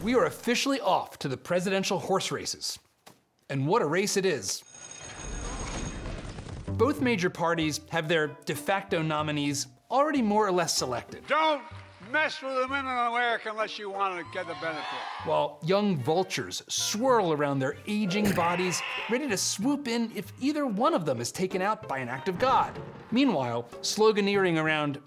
We are officially off to the presidential horse races. And what a race it is. Both major parties have their de facto nominees already more or less selected. Don't mess with the men in America unless you want to get the benefit. While young vultures swirl around their aging bodies, ready to swoop in if either one of them is taken out by an act of God. Meanwhile, sloganeering around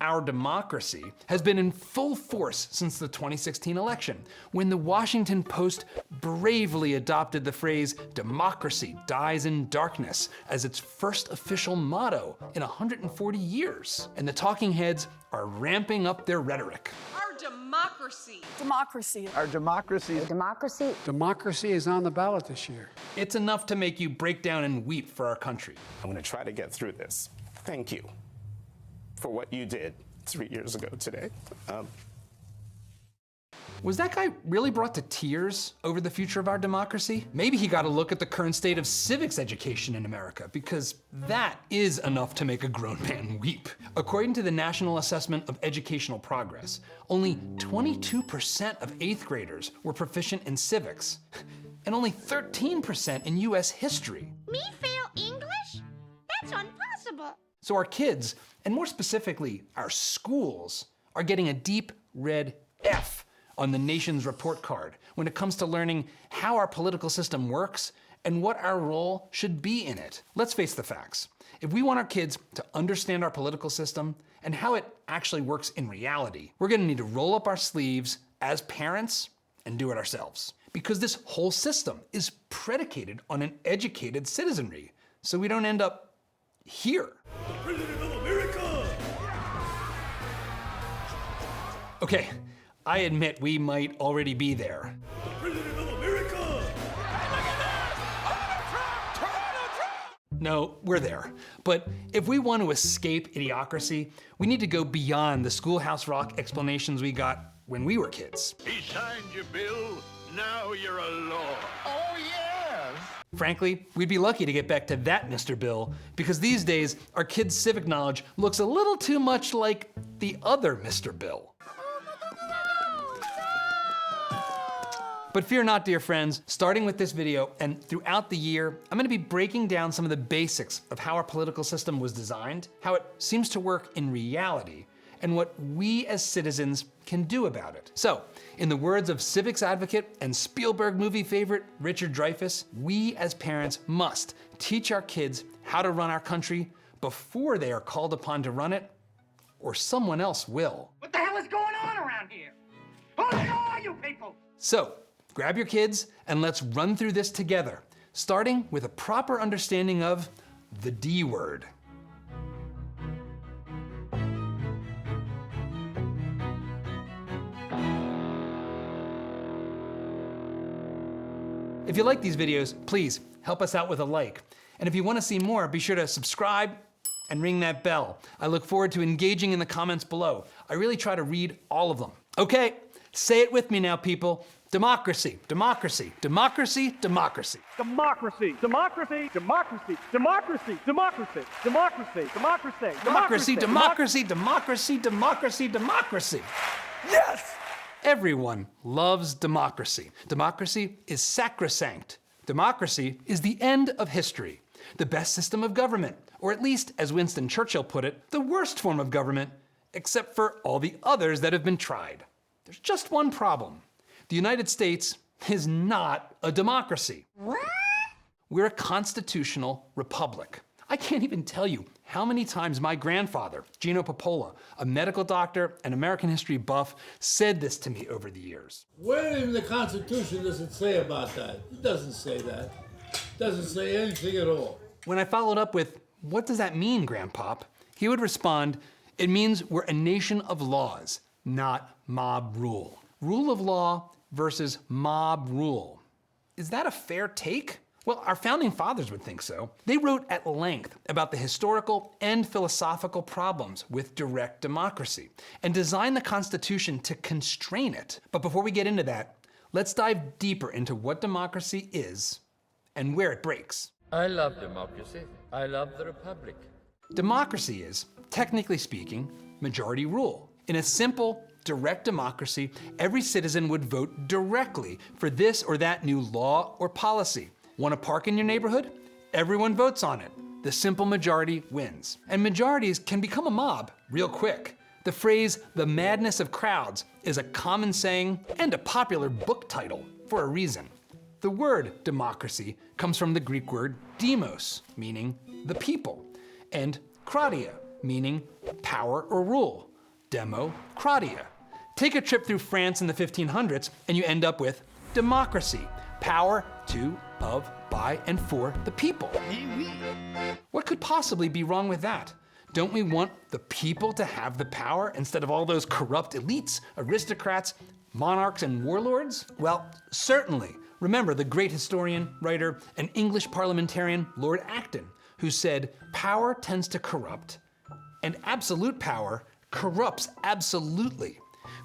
our democracy has been in full force since the 2016 election, when the Washington Post bravely adopted the phrase, "democracy dies in darkness," as its first official motto in 140 years. And the talking heads are ramping up their rhetoric. Our democracy. Democracy. Our democracy. Democracy. Democracy is on the ballot this year. It's enough to make you break down and weep for our country. I'm going to try to get through this. Thank you for what you did 3 years ago today. Was that guy really brought to tears over the future of our democracy? Maybe he got a look at the current state of civics education in America, because that is enough to make a grown man weep. According to the National Assessment of Educational Progress, only 22% of 8th graders were proficient in civics, and only 13% in US history. Me fail English? That's impossible. So our kids, and more specifically, our schools, are getting a deep red F on the nation's report card when it comes to learning how our political system works and what our role should be in it. Let's face the facts. If we want our kids to understand our political system and how it actually works in reality, we're gonna need to roll up our sleeves as parents and do it ourselves. Because this whole system is predicated on an educated citizenry, so we don't end up here. President of America! Okay, I admit we might already be there. President of America! No, we're there. But if we want to escape idiocracy, we need to go beyond the Schoolhouse Rock explanations we got when we were kids. He signed your bill, now you're a law. Oh, yes! Frankly, we'd be lucky to get back to that, Mr. Bill, because these days, our kids' civic knowledge looks a little too much like the other Mr. Bill. But fear not, dear friends, starting with this video and throughout the year, I'm gonna be breaking down some of the basics of how our political system was designed, how it seems to work in reality, and what we as citizens can do about it. So, in the words of civics advocate and Spielberg movie favorite Richard Dreyfuss, we as parents must teach our kids how to run our country before they are called upon to run it, or someone else will. What the hell is going on around here? Who the hell are you people? So, grab your kids and let's run through this together, starting with a proper understanding of the D word. If you like these videos, please help us out with a like. And if you want to see more, be sure to subscribe and ring that bell. I look forward to engaging in the comments below. I really try to read all of them. Okay, say it with me now, people. Democracy, democracy, democracy, democracy. Democracy, democracy, democracy, democracy, democracy, democracy, democracy, Democracy, democracy, democracy, democracy, democracy. Yes! Everyone loves democracy. Democracy is sacrosanct. Democracy is the end of history, the best system of government, or at least, as Winston Churchill put it, the worst form of government, except for all the others that have been tried. There's just one problem. The United States is not a democracy. What? We're a constitutional republic. I can't even tell you how many times my grandfather, Gino Popola, a medical doctor and American history buff, said this to me over the years. Where in the Constitution does it say about that? It doesn't say that. It doesn't say anything at all. When I followed up with, "What does that mean, Grandpop?" he would respond, "It means we're a nation of laws, not mob rule." Rule of law versus mob rule. Is that a fair take? Well, our founding fathers would think so. They wrote at length about the historical and philosophical problems with direct democracy and designed the Constitution to constrain it. But before we get into that, let's dive deeper into what democracy is and where it breaks. I love democracy. I love the republic. Democracy is, technically speaking, majority rule. In a simple direct democracy, every citizen would vote directly for this or that new law or policy. Want a park in your neighborhood? Everyone votes on it. The simple majority wins. And majorities can become a mob real quick. The phrase, the madness of crowds, is a common saying and a popular book title for a reason. The word democracy comes from the Greek word demos, meaning the people, and kratia, meaning power or rule. Democratia. Take a trip through France in the 1500s and you end up with democracy, power to, of, by, and for the people. What could possibly be wrong with that? Don't we want the people to have the power instead of all those corrupt elites, aristocrats, monarchs, and warlords? Well, certainly. Remember the great historian, writer, and English parliamentarian Lord Acton, who said, power tends to corrupt, and absolute power corrupts absolutely.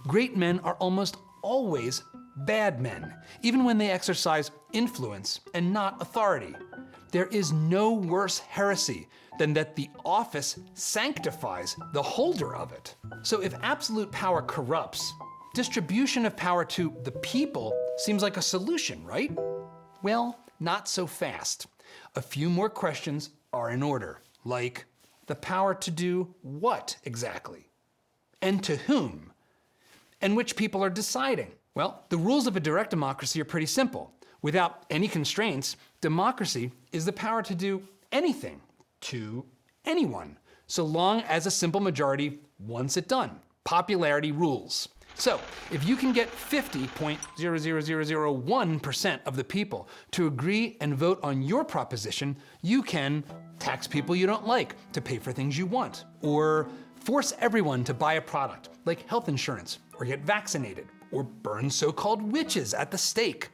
Great men are almost always bad men, even when they exercise influence and not authority. There is no worse heresy than that the office sanctifies the holder of it. So if absolute power corrupts, distribution of power to the people seems like a solution, right? Well, not so fast. A few more questions are in order, like the power to do what exactly? And to whom? And which people are deciding? Well, the rules of a direct democracy are pretty simple. Without any constraints, democracy is the power to do anything to anyone, so long as a simple majority wants it done. Popularity rules. So, if you can get 50.00001% of the people to agree and vote on your proposition, you can tax people you don't like to pay for things you want, or force everyone to buy a product like health insurance, or get vaccinated, or burn so-called witches at the stake,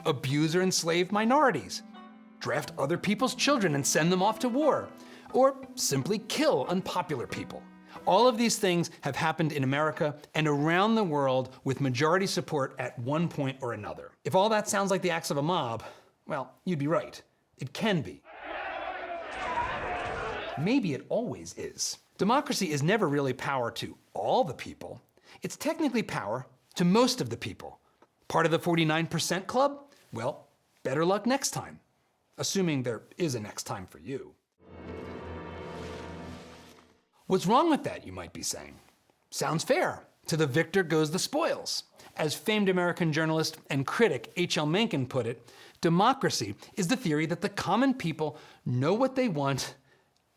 abuse or enslave minorities, draft other people's children and send them off to war, or simply kill unpopular people. All of these things have happened in America and around the world with majority support at one point or another. If all that sounds like the acts of a mob, well, you'd be right. It can be. Maybe it always is. Democracy is never really power to all the people. It's technically power to most of the people. Part of the 49% club? Well, better luck next time. Assuming there is a next time for you. What's wrong with that, you might be saying? Sounds fair. To the victor goes the spoils. As famed American journalist and critic H.L. Mencken put it, democracy is the theory that the common people know what they want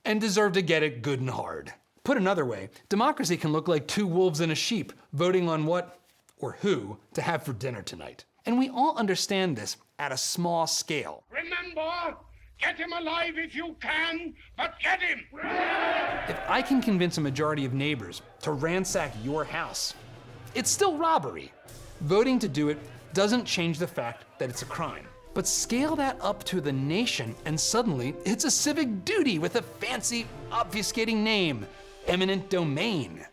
and deserve to get it good and hard. Put another way, democracy can look like two wolves and a sheep voting on what or who to have for dinner tonight. And we all understand this at a small scale. Remember, get him alive if you can, but get him! If I can convince a majority of neighbors to ransack your house, it's still robbery. Voting to do it doesn't change the fact that it's a crime. But scale that up to the nation and suddenly it's a civic duty with a fancy, obfuscating name, eminent domain.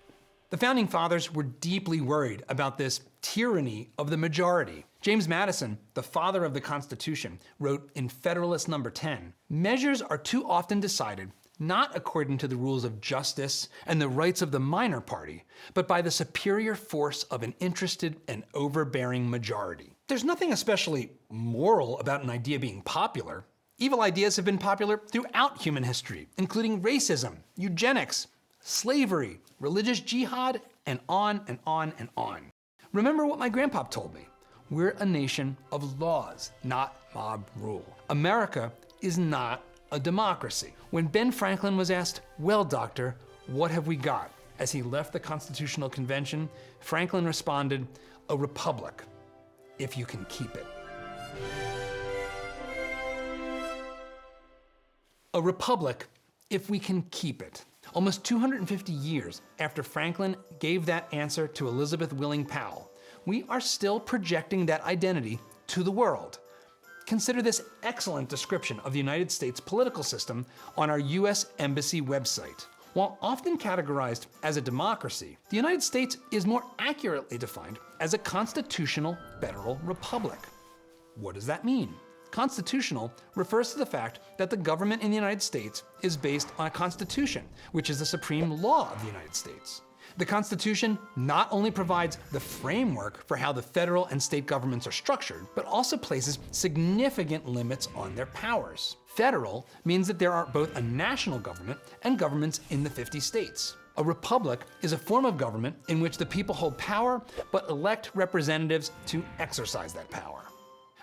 The Founding Fathers were deeply worried about this tyranny of the majority. James Madison, the father of the Constitution, wrote in Federalist No. 10, "Measures are too often decided not according to the rules of justice and the rights of the minor party, but by the superior force of an interested and overbearing majority." There's nothing especially moral about an idea being popular. Evil ideas have been popular throughout human history, including racism, eugenics, slavery, religious jihad, and on and on and on. Remember what my grandpop told me. We're a nation of laws, not mob rule. America is not a democracy. When Ben Franklin was asked, "Well, doctor, what have we got?" as he left the Constitutional Convention, Franklin responded, "A republic, if you can keep it." A republic, if we can keep it. Almost 250 years after Franklin gave that answer to Elizabeth Willing Powell, we are still projecting that identity to the world. Consider this excellent description of the United States political system on our U.S. Embassy website. While often categorized as a democracy, the United States is more accurately defined as a constitutional federal republic. What does that mean? Constitutional refers to the fact that the government in the United States is based on a constitution, which is the supreme law of the United States. The Constitution not only provides the framework for how the federal and state governments are structured, but also places significant limits on their powers. Federal means that there are both a national government and governments in the 50 states. A republic is a form of government in which the people hold power but elect representatives to exercise that power.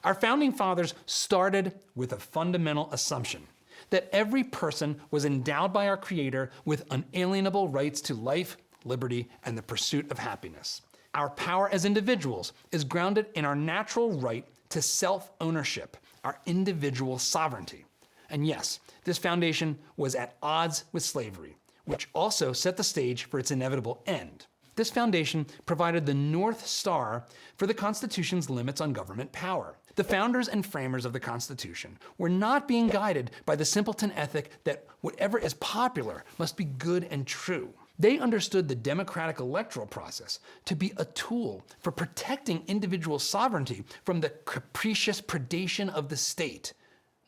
Our founding fathers started with a fundamental assumption that every person was endowed by our Creator with unalienable rights to life, liberty, and the pursuit of happiness. Our power as individuals is grounded in our natural right to self-ownership, our individual sovereignty. And yes, this foundation was at odds with slavery, which also set the stage for its inevitable end. This foundation provided the North Star for the Constitution's limits on government power. The founders and framers of the Constitution were not being guided by the simpleton ethic that whatever is popular must be good and true. They understood the democratic electoral process to be a tool for protecting individual sovereignty from the capricious predation of the state,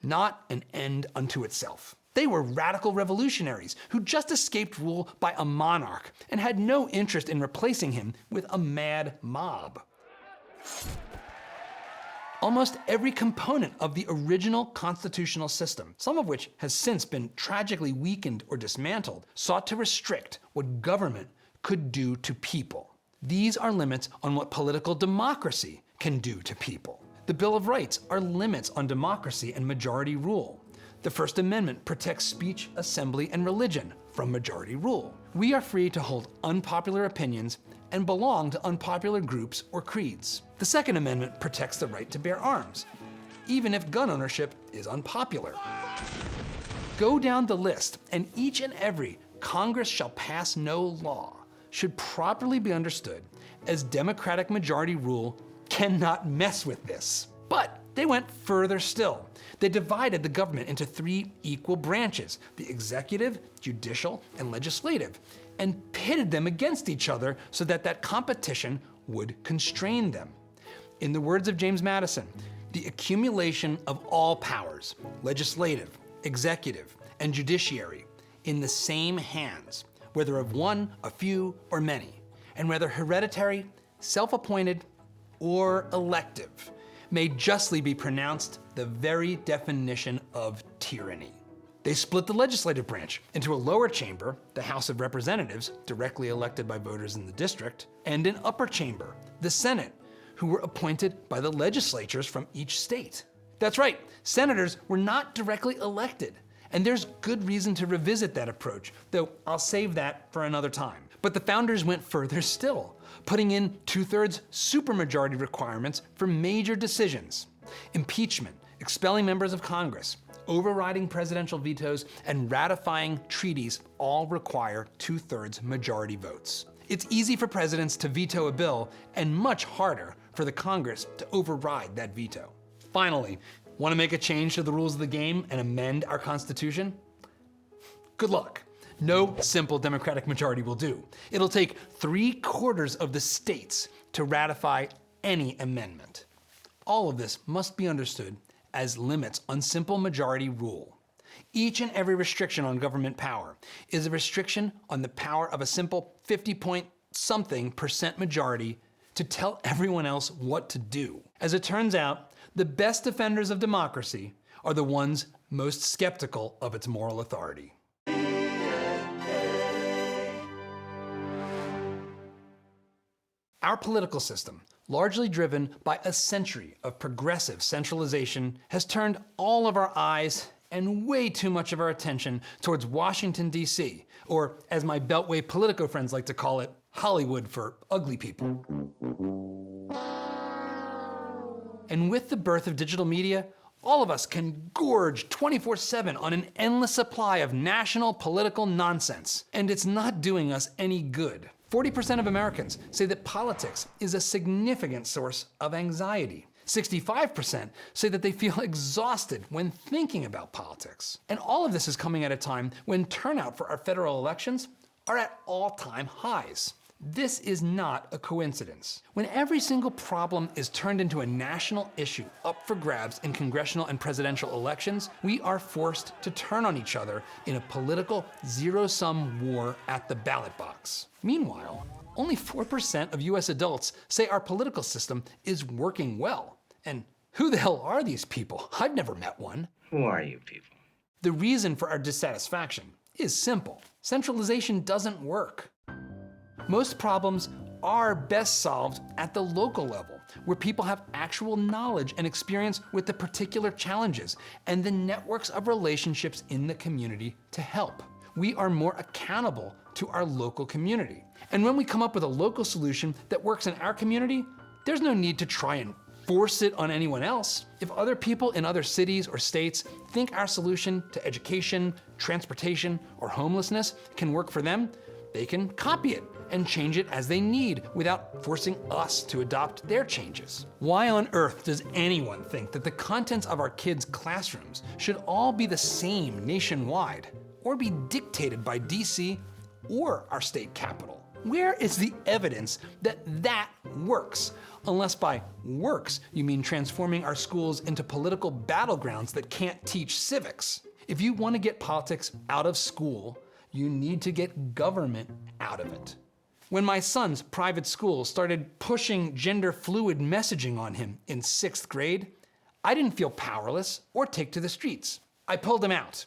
not an end unto itself. They were radical revolutionaries who just escaped rule by a monarch and had no interest in replacing him with a mad mob. Almost every component of the original constitutional system, some of which has since been tragically weakened or dismantled, sought to restrict what government could do to people. These are limits on what political democracy can do to people. The Bill of Rights are limits on democracy and majority rule. The First Amendment protects speech, assembly, and religion from majority rule. We are free to hold unpopular opinions and belong to unpopular groups or creeds. The Second Amendment protects the right to bear arms, even if gun ownership is unpopular. Go down the list, and each and every Congress shall pass no law should properly be understood as democratic majority rule cannot mess with this. But they went further still. They divided the government into 3 equal branches, the executive, judicial, and legislative, and pitted them against each other so that that competition would constrain them. In the words of James Madison, the accumulation of all powers, legislative, executive, and judiciary, in the same hands, whether of one, a few, or many, and whether hereditary, self-appointed, or elective, may justly be pronounced the very definition of tyranny. They split the legislative branch into a lower chamber, the House of Representatives, directly elected by voters in the district, and an upper chamber, the Senate, who were appointed by the legislatures from each state. That's right, senators were not directly elected, and there's good reason to revisit that approach, though I'll save that for another time. But the founders went further still, putting in 2/3 supermajority requirements for major decisions. Impeachment, expelling members of Congress, overriding presidential vetoes, and ratifying treaties all require 2/3 majority votes. It's easy for presidents to veto a bill and much harder for the Congress to override that veto. Finally, want to make a change to the rules of the game and amend our Constitution? Good luck. No simple democratic majority will do. It'll take 3/4 of the states to ratify any amendment. All of this must be understood as limits on simple majority rule. Each and every restriction on government power is a restriction on the power of a simple 50-point-something% majority to tell everyone else what to do. As it turns out, the best defenders of democracy are the ones most skeptical of its moral authority. Our political system, largely driven by a century of progressive centralization, has turned all of our eyes and way too much of our attention towards Washington, D.C., or as my Beltway Politico friends like to call it, Hollywood for ugly people. And with the birth of digital media, all of us can gorge 24/7 on an endless supply of national political nonsense, and it's not doing us any good. 40% of Americans say that politics is a significant source of anxiety. 65% say that they feel exhausted when thinking about politics. And all of this is coming at a time when turnout for our federal elections are at all-time highs. This is not a coincidence. When every single problem is turned into a national issue up for grabs in congressional and presidential elections, we are forced to turn on each other in a political zero-sum war at the ballot box. Meanwhile, only 4% of US adults say our political system is working well. And who the hell are these people? I've never met one. Who are you people? The reason for our dissatisfaction is simple. Centralization doesn't work. Most problems are best solved at the local level, where people have actual knowledge and experience with the particular challenges and the networks of relationships in the community to help. We are more accountable to our local community. And when we come up with a local solution that works in our community, there's no need to try and force it on anyone else. If other people in other cities or states think our solution to education, transportation, or homelessness can work for them, they can copy it and change it as they need without forcing us to adopt their changes. Why on earth does anyone think that the contents of our kids' classrooms should all be the same nationwide or be dictated by DC or our state capital? Where is the evidence that that works? Unless by works, you mean transforming our schools into political battlegrounds that can't teach civics. If you want to get politics out of school, you need to get government out of it. When my son's private school started pushing gender fluid messaging on him in 6th grade, I didn't feel powerless or take to the streets. I pulled him out.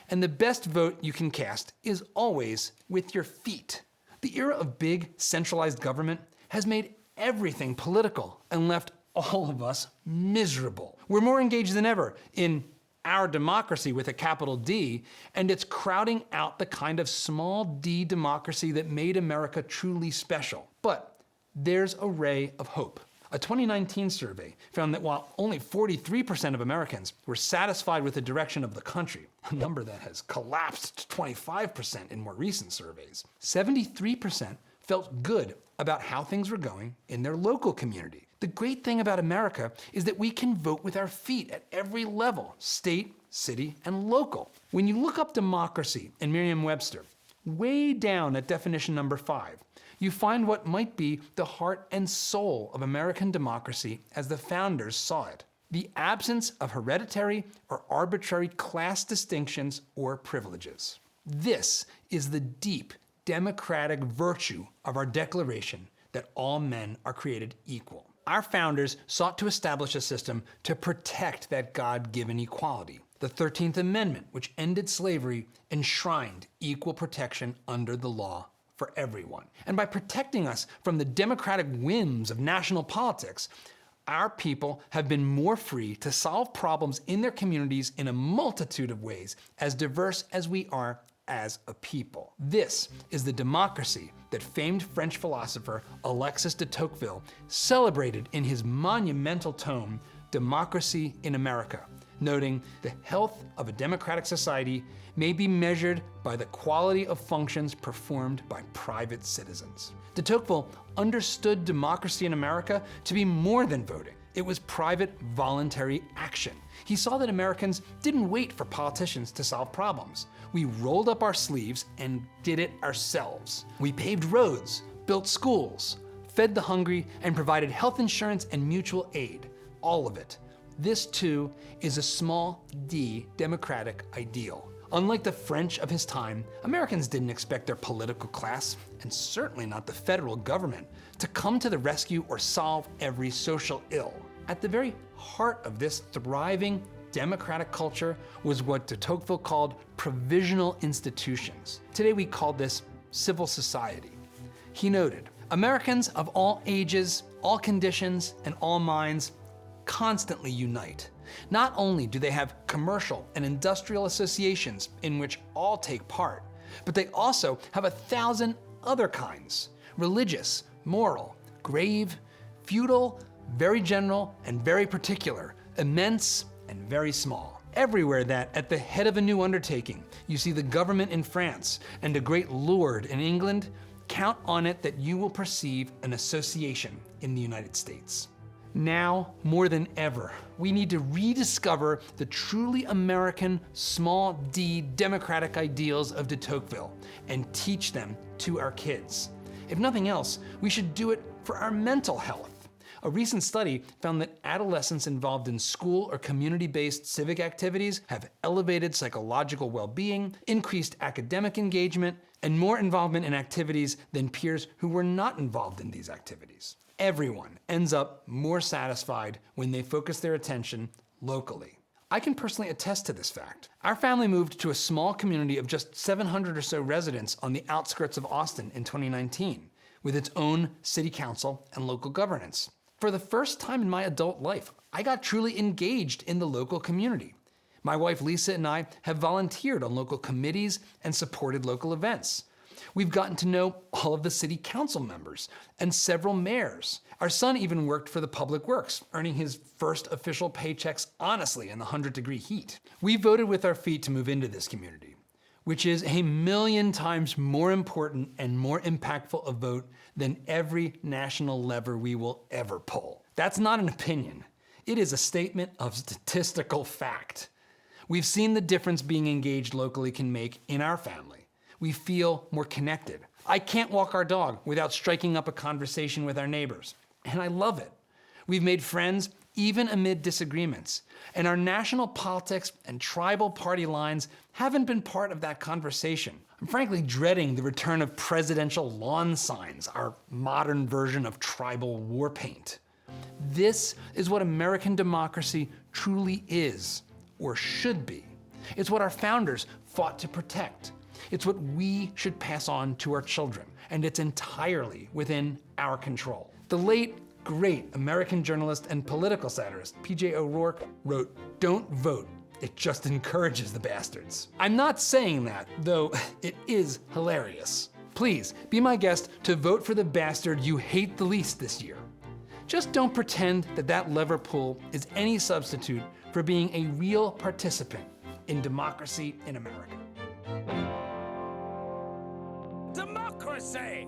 And the best vote you can cast is always with your feet. The era of big, centralized government has made everything political and left all of us miserable. We're more engaged than ever in our democracy with a capital D, and it's crowding out the kind of small d democracy that made America truly special. But there's a ray of hope. A 2019 survey found that while only 43% of Americans were satisfied with the direction of the country, a number that has collapsed to 25% in more recent surveys, 73% felt good about how things were going in their local community. The great thing about America is that we can vote with our feet at every level, state, city, and local. When you look up democracy in Merriam-Webster, way down at definition number 5, you find what might be the heart and soul of American democracy as the founders saw it: the absence of hereditary or arbitrary class distinctions or privileges. This is the deep democratic virtue of our Declaration that all men are created equal. Our founders sought to establish a system to protect that God-given equality. The 13th Amendment, which ended slavery, enshrined equal protection under the law for everyone. And by protecting us from the democratic whims of national politics, our people have been more free to solve problems in their communities in a multitude of ways, as diverse as we are as a people. This is the democracy that famed French philosopher Alexis de Tocqueville celebrated in his monumental tome, Democracy in America, noting the health of a democratic society may be measured by the quality of functions performed by private citizens. De Tocqueville understood democracy in America to be more than voting. It was private, voluntary action. He saw that Americans didn't wait for politicians to solve problems. We rolled up our sleeves and did it ourselves. We paved roads, built schools, fed the hungry, and provided health insurance and mutual aid. All of it. This, too, is a small d democratic ideal. Unlike the French of his time, Americans didn't expect their political class, and certainly not the federal government, to come to the rescue or solve every social ill. At the very heart of this thriving democratic culture was what de Tocqueville called provisional institutions. Today we call this civil society. He noted, Americans of all ages, all conditions, and all minds constantly unite. Not only do they have commercial and industrial associations in which all take part, but they also have 1,000 other kinds: religious, moral, grave, feudal, very general, and very particular, immense, and very small. Everywhere that, at the head of a new undertaking, you see the government in France and a great lord in England, count on it that you will perceive an association in the United States. Now, more than ever, we need to rediscover the truly American, small d democratic ideals of de Tocqueville and teach them to our kids. If nothing else, we should do it for our mental health. A recent study found that adolescents involved in school or community-based civic activities have elevated psychological well-being, increased academic engagement, and more involvement in activities than peers who were not involved in these activities. Everyone ends up more satisfied when they focus their attention locally. I can personally attest to this fact. Our family moved to a small community of just 700 or so residents on the outskirts of Austin in 2019, with its own city council and local governance. For the first time in my adult life, I got truly engaged in the local community. My wife Lisa and I have volunteered on local committees and supported local events. We've gotten to know all of the city council members and several mayors. Our son even worked for the Public Works, earning his first official paychecks honestly in the 100-degree heat. We voted with our feet to move into this community, which is a million times more important and more impactful a vote than every national lever we will ever pull. That's not an opinion. It is a statement of statistical fact. We've seen the difference being engaged locally can make in our family. We feel more connected. I can't walk our dog without striking up a conversation with our neighbors, and I love it. We've made friends even amid disagreements, and our national politics and tribal party lines haven't been part of that conversation. I'm frankly dreading the return of presidential lawn signs, our modern version of tribal war paint. This is what American democracy truly is, or should be. It's what our founders fought to protect. It's what we should pass on to our children, and it's entirely within our control. The late, great American journalist and political satirist P.J. O'Rourke wrote, "Don't vote. It just encourages the bastards." I'm not saying that, though it is hilarious. Please be my guest to vote for the bastard you hate the least this year. Just don't pretend that that lever pull is any substitute for being a real participant in democracy in America. Democracy!